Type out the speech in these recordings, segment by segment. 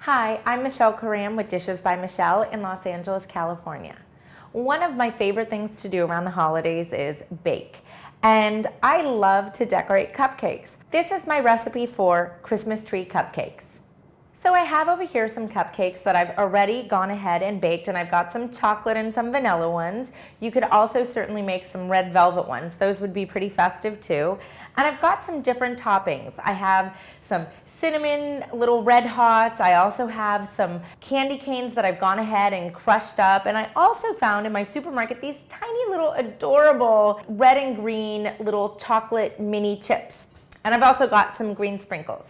Hi, I'm Michelle Karam with Dishes by Michelle in Los Angeles, California. One of my favorite things to do around the holidays is bake, and I love to decorate cupcakes. This is my recipe for Christmas tree cupcakes. So I have over here some cupcakes that I've already gone ahead and baked, and I've got some chocolate and some vanilla ones. You could also certainly make some red velvet ones. Those would be pretty festive too. And I've got some different toppings. I have some cinnamon little red hots. I also have some candy canes that I've gone ahead and crushed up. And I also found in my supermarket these tiny little adorable red and green little chocolate mini chips. And I've also got some green sprinkles.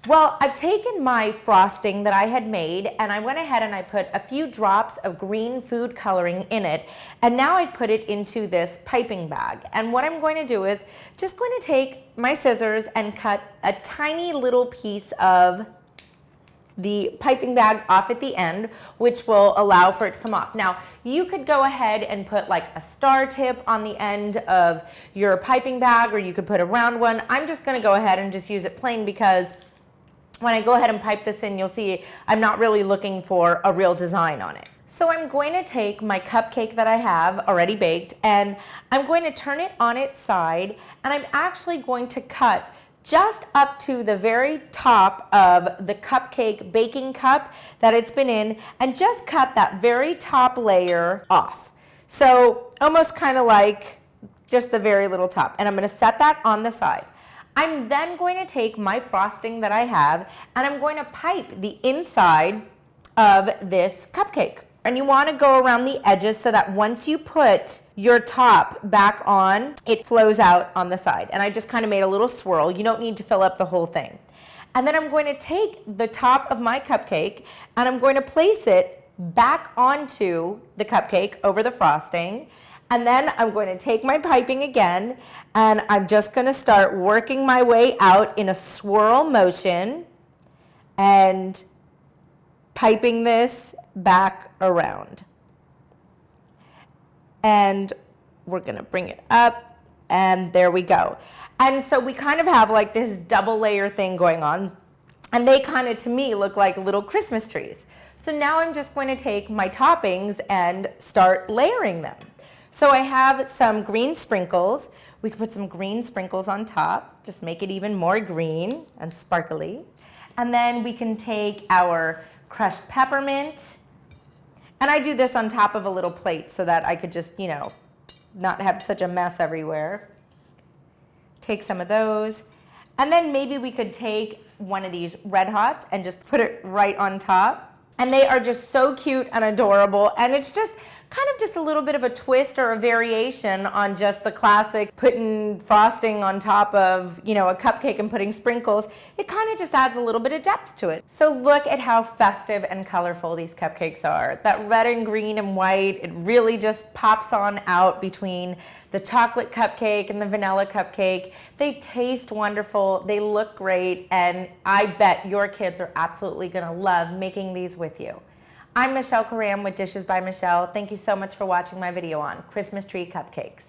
Well, I've taken my frosting that I had made and I went ahead and I put a few drops of green food coloring in it, and now I put it into this piping bag. And what I'm going to do is just going to take my scissors and cut a tiny little piece of the piping bag off at the end, which will allow for it to come off. Now, you could go ahead and put like a star tip on the end of your piping bag, or you could put a round one. I'm just going to go ahead and just use it plain because when I go ahead and pipe this in, you'll see I'm not really looking for a real design on it. So I'm going to take my cupcake that I have already baked, and I'm going to turn it on its side, and I'm actually going to cut just up to the very top of the cupcake baking cup that it's been in, and just cut that very top layer off. So almost kind of like just the very little top, and I'm going to set that on the side. I'm then going to take my frosting that I have and I'm going to pipe the inside of this cupcake. And you want to go around the edges so that once you put your top back on, it flows out on the side. And I just kind of made a little swirl. You don't need to fill up the whole thing. And then I'm going to take the top of my cupcake and I'm going to place it back onto the cupcake over the frosting. And then I'm going to take my piping again, and I'm just going to start working my way out in a swirl motion and piping this back around. And we're going to bring it up, and there we go. And so we kind of have like this double layer thing going on, and they kind of, to me, look like little Christmas trees. So now I'm just going to take my toppings and start layering them. So I have some green sprinkles. We can put some green sprinkles on top, just make it even more green and sparkly. And then we can take our crushed peppermint, and I do this on top of a little plate so that I could just, not have such a mess everywhere. Take some of those, and then maybe we could take one of these red hots and just put it right on top. And they are just so cute and adorable, and it's just kind of just a little bit of a twist or a variation on just the classic putting frosting on top of, a cupcake and putting sprinkles. It kind of just adds a little bit of depth to it. So look at how festive and colorful these cupcakes are. That red and green and white, it really just pops on out between the chocolate cupcake and the vanilla cupcake. They taste wonderful, they look great, and I bet your kids are absolutely gonna love making these with you. I'm Michelle Karam with Dishes by Michelle. Thank you so much for watching my video on Christmas tree cupcakes.